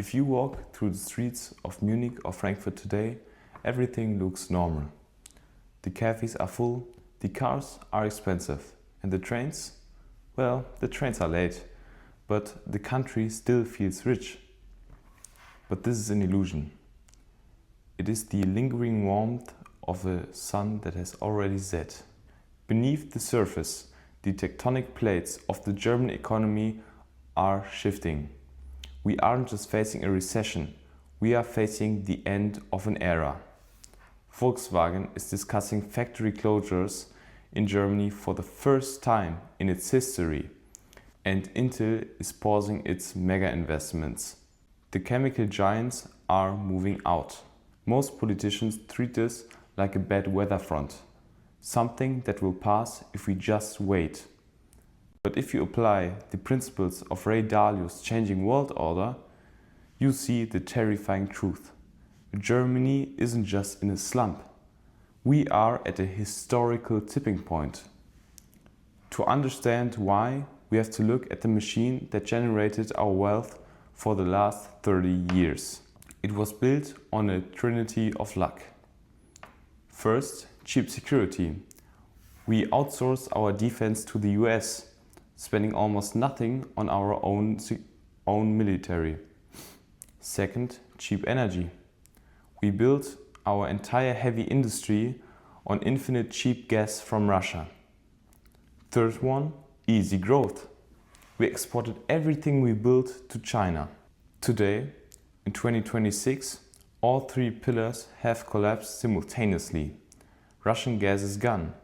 If you walk through the streets of Munich or Frankfurt today, everything looks normal. The cafes are full, the cars are expensive, and the trains? Well, the trains are late, but the country still feels rich. But this is an illusion. It is the lingering warmth of a sun that has already set. Beneath the surface, the tectonic plates of the German economy are shifting. We aren't just facing a recession, we are facing the end of an era. Volkswagen is discussing factory closures in Germany for the first time in its history, and Intel is pausing its mega investments. The chemical giants are moving out. Most politicians treat this like a bad weather front, something that will pass if we just wait. But if you apply the principles of Ray Dalio's changing world order, you see the terrifying truth. Germany isn't just in a slump. We are at a historical tipping point. To understand why, we have to look at the machine that generated our wealth for the last 30 years. It was built on a trinity of luck. First, cheap security. We outsourced our defense to the US, spending almost nothing on our own military. Second, cheap energy. We built our entire heavy industry on infinite cheap gas from Russia. Third one, easy growth. We exported everything we built to China. Today, in 2026, all three pillars have collapsed simultaneously. Russian gas is gone.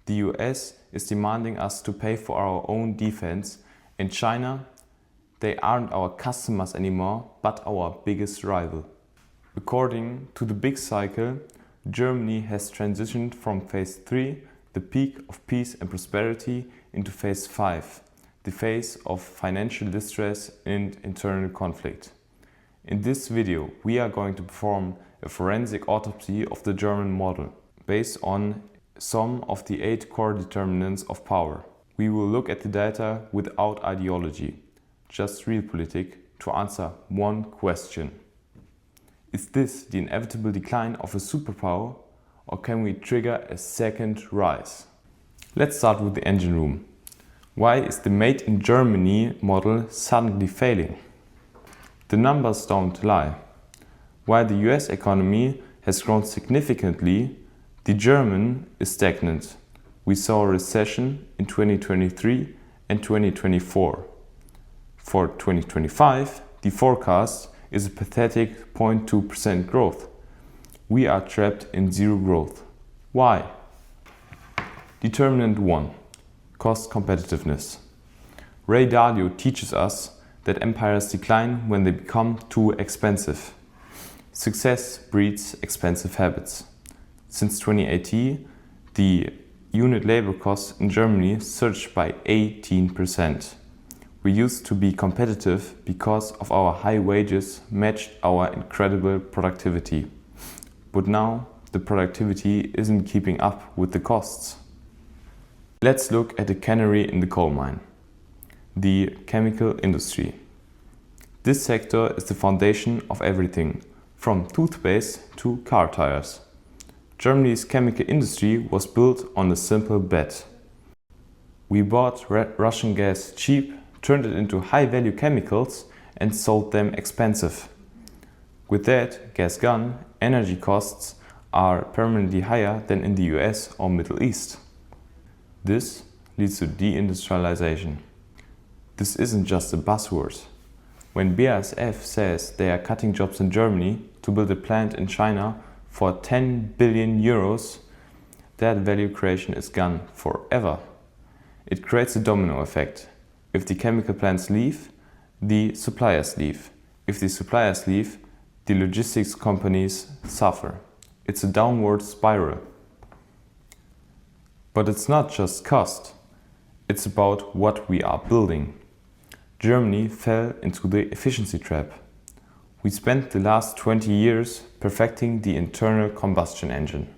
The US is demanding us to pay for our own defense. In China, they aren't our customers anymore, but our biggest rival. According to the big cycle, Germany has transitioned from phase 3, the peak of peace and prosperity, into phase 5, the phase of financial distress and internal conflict. In this video, we are going to perform a forensic autopsy of the German model, based on some of the 8 core determinants of power. We will look at the data without ideology, just realpolitik, to answer one question. Is this the inevitable decline of a superpower, or can we trigger a second rise? Let's start with the engine room. Why is the Made in Germany model suddenly failing? The numbers don't lie. While the US economy has grown significantly, the German is stagnant. We saw a recession in 2023 and 2024. For 2025, the forecast is a pathetic 0.2% growth. We are trapped in zero growth. Why? Determinant 1. Cost competitiveness. Ray Dalio teaches us that empires decline when they become too expensive. Success breeds expensive habits. Since 2018, the unit labor costs in Germany surged by 18%. We used to be competitive because of our high wages matched our incredible productivity. But now the productivity isn't keeping up with the costs. Let's look at the canary in the coal mine, the chemical industry. This sector is the foundation of everything, from toothpaste to car tires. Germany's chemical industry was built on a simple bet. We bought Russian gas cheap, turned it into high-value chemicals and sold them expensive. With that gas gone, energy costs are permanently higher than in the US or Middle East. This leads to deindustrialization. This isn't just a buzzword. When BASF says they are cutting jobs in Germany to build a plant in China for 10 billion euros, that value creation is gone forever. It creates a domino effect. If the chemical plants leave, the suppliers leave. If the suppliers leave, the logistics companies suffer. It's a downward spiral. But it's not just cost. It's about what we are building. Germany fell into the efficiency trap. We spent the last 20 years perfecting the internal combustion engine.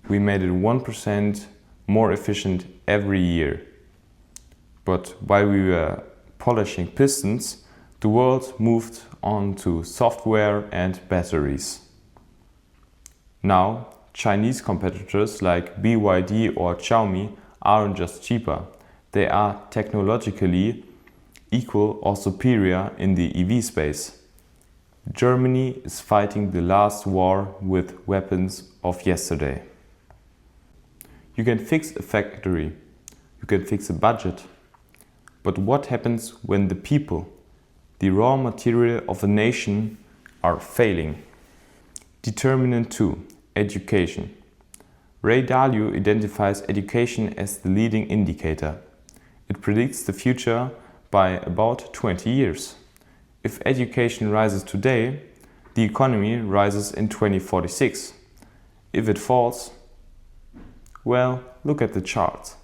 We made it 1% more efficient every year. But while we were polishing pistons, The world moved on to software and batteries. Now, Chinese competitors like BYD or Xiaomi aren't just cheaper, they are technologically equal or superior in the EV space. Germany is fighting the last war with weapons of yesterday. You can fix a factory, you can fix a budget, but what happens when the people, the raw material of a nation, are failing? Determinant 2. Education. Ray Dalio identifies education as the leading indicator. It predicts the future by about 20 years. If education rises today, the economy rises in 2046. If it falls, well, look at the chart.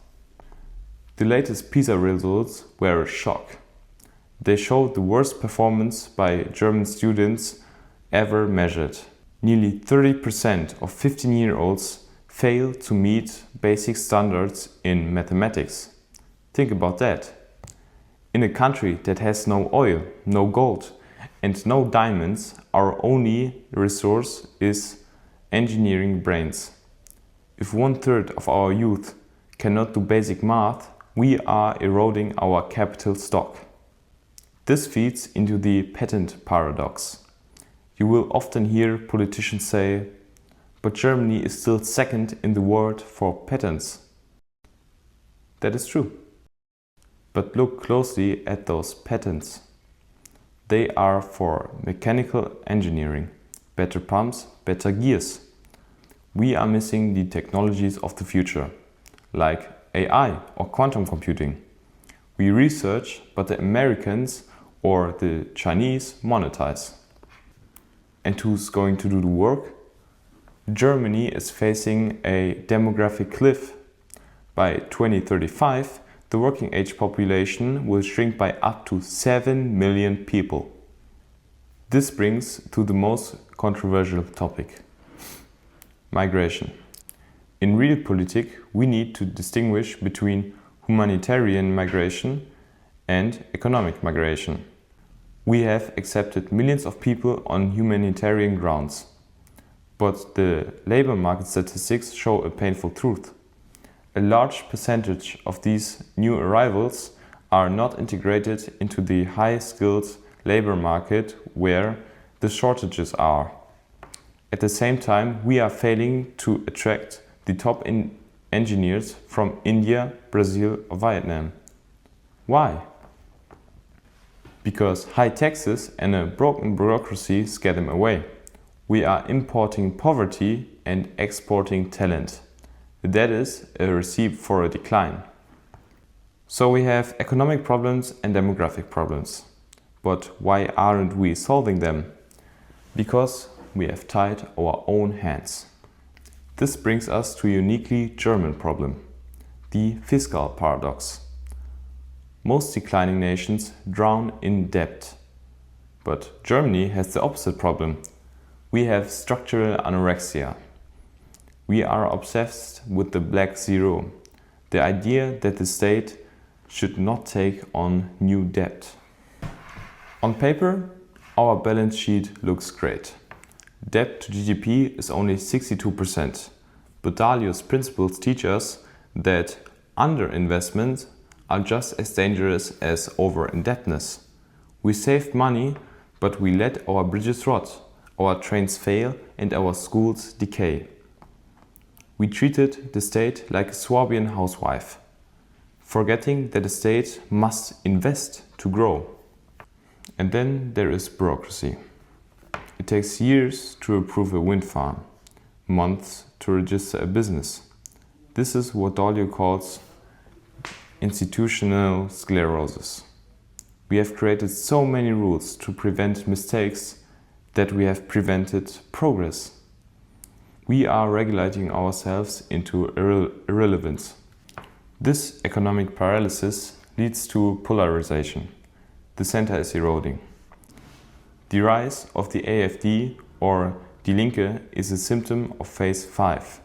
The latest PISA results were a shock. They showed the worst performance by German students ever measured. Nearly 30% of 15-year-olds fail to meet basic standards in mathematics. Think about that. In a country that has no oil, no gold, and no diamonds, our only resource is engineering brains. If 1/3 of our youth cannot do basic math, we are eroding our capital stock. This feeds into the patent paradox. You will often hear politicians say, but Germany is still second in the world for patents. That is true. But look closely at those patents. They are for mechanical engineering, better pumps, better gears. We are missing the technologies of the future, like AI or quantum computing. We research, but the Americans or the Chinese monetize. And who's going to do the work? Germany is facing a demographic cliff. By 2035, the working age population will shrink by up to 7 million people. This brings to the most controversial topic: migration. In realpolitik, we need to distinguish between humanitarian migration and economic migration. We have accepted millions of people on humanitarian grounds. But the labor market statistics show a painful truth. A large percentage of these new arrivals are not integrated into the high-skilled labor market where the shortages are. At the same time, we are failing to attract the top engineers from India, Brazil or Vietnam. Why? Because high taxes and a broken bureaucracy scare them away. We are importing poverty and exporting talent. That is a recipe for a decline. So we have economic problems and demographic problems. But why aren't we solving them? Because we have tied our own hands. This brings us to a uniquely German problem, the fiscal paradox. Most declining nations drown in debt. But Germany has the opposite problem. We have structural anorexia. We are obsessed with the black zero, the idea that the state should not take on new debt. On paper, our balance sheet looks great. Debt to GDP is only 62%, but Dalio's principles teach us that underinvestments are just as dangerous as over-indebtedness. We saved money, but we let our bridges rot, our trains fail and our schools decay. We treated the state like a Swabian housewife, forgetting that the state must invest to grow. And then there is bureaucracy. It takes years to approve a wind farm, months to register a business. This is what Dalio calls institutional sclerosis. We have created so many rules to prevent mistakes that we have prevented progress. We are regulating ourselves into irrelevance. This economic paralysis leads to polarization. The center is eroding. The rise of the AfD or Die Linke is a symptom of phase 5,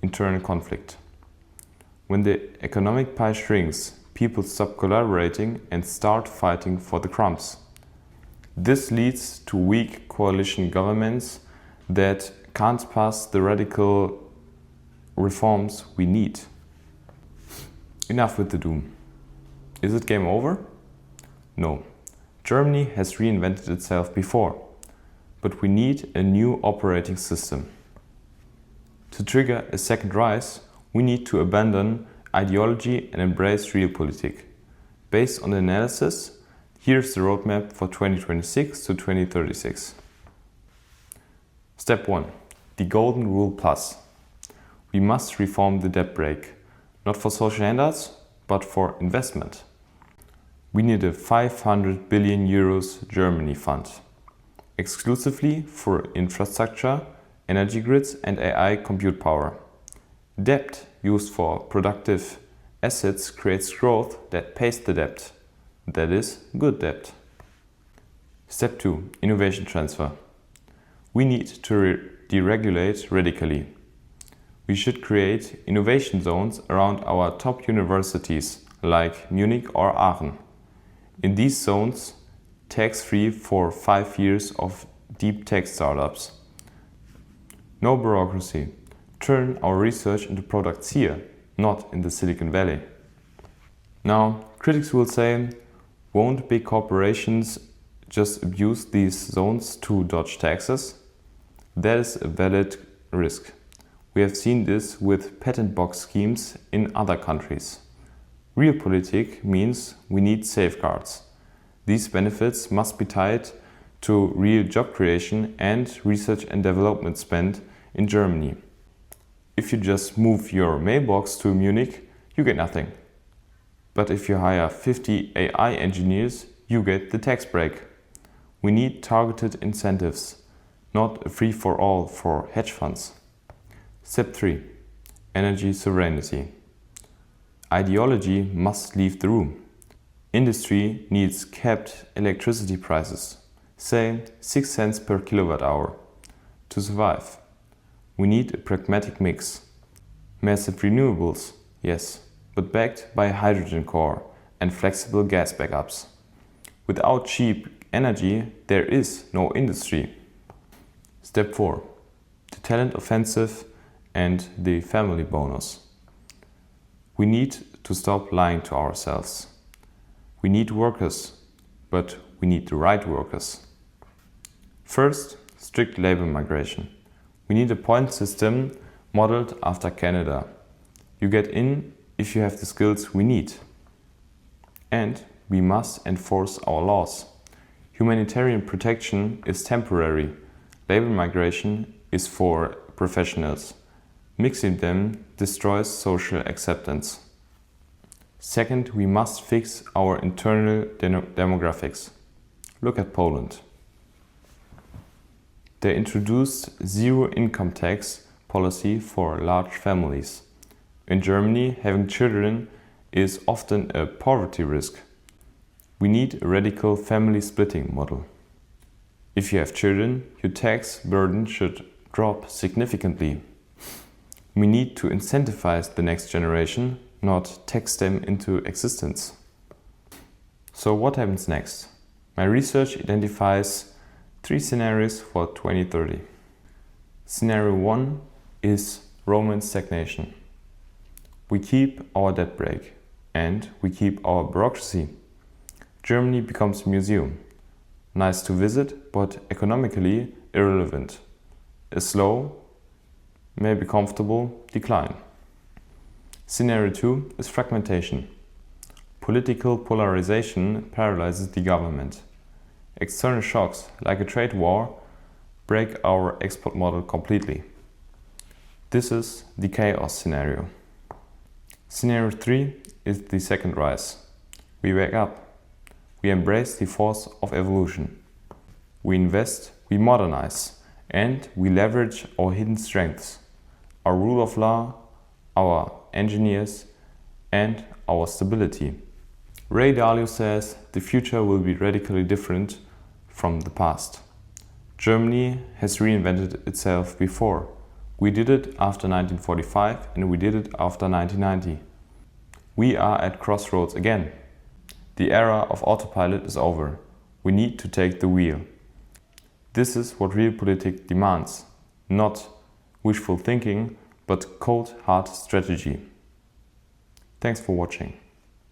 internal conflict. When the economic pie shrinks, people stop collaborating and start fighting for the crumbs. This leads to weak coalition governments that can't pass the radical reforms we need. Enough with the doom. Is it game over? No. Germany has reinvented itself before, but we need a new operating system. To trigger a second rise, we need to abandon ideology and embrace realpolitik. Based on the analysis, here's the roadmap for 2026 to 2036. Step 1. The Golden Rule Plus. We must reform the debt brake, not for social handouts, but for investment. We need a 500 billion euros Germany fund, exclusively for infrastructure, energy grids and AI compute power. Debt used for productive assets creates growth that pays the debt. That is good debt. Step 2. Innovation transfer. We need to deregulate radically. We should create innovation zones around our top universities like Munich or Aachen. In these zones, tax-free for 5 years of deep tech startups. No bureaucracy. Turn our research into products here, not in the Silicon Valley. Now, critics will say, won't big corporations just abuse these zones to dodge taxes? That is a valid risk. We have seen this with patent box schemes in other countries. Realpolitik means we need safeguards. These benefits must be tied to real job creation and research and development spend in Germany. If you just move your mailbox to Munich, you get nothing. But if you hire 50 AI engineers, you get the tax break. We need targeted incentives, not a free-for-all for hedge funds. Step 3. Energy sovereignty. Ideology must leave the room. Industry needs capped electricity prices, say 6 cents per kilowatt hour, to survive. We need a pragmatic mix. Massive renewables, yes, but backed by a hydrogen core and flexible gas backups. Without cheap energy, there is no industry. Step 4. The talent offensive and the family bonus. We need to stop lying to ourselves. We need workers, but we need the right workers. First, strict labor migration. We need a point system modeled after Canada. You get in if you have the skills we need. And we must enforce our laws. Humanitarian protection is temporary. Labor migration is for professionals. Mixing them destroys social acceptance. Second, we must fix our internal demographics. Look at Poland. They introduced zero income tax policy for large families. In Germany, having children is often a poverty risk. We need a radical family splitting model. If you have children, your tax burden should drop significantly. We need to incentivize the next generation, not tax them into existence. So what happens next? My research identifies 3 scenarios for 2030. Scenario 1 is Roman stagnation. We keep our debt brake and we keep our bureaucracy. Germany becomes a museum. Nice to visit, but economically irrelevant. A slow, maybe comfortable decline. Scenario 2 is fragmentation. Political polarization paralyzes the government. External shocks, like a trade war, break our export model completely. This is the chaos scenario. Scenario 3 is the second rise. We wake up. We embrace the force of evolution. We invest, we modernize, and we leverage our hidden strengths, our rule of law, our engineers, and our stability. Ray Dalio says the future will be radically different from the past. Germany has reinvented itself before. We did it after 1945 and we did it after 1990. We are at crossroads again. The era of autopilot is over. We need to take the wheel. This is what realpolitik demands, not wishful thinking, but cold, hard strategy. Thanks for watching.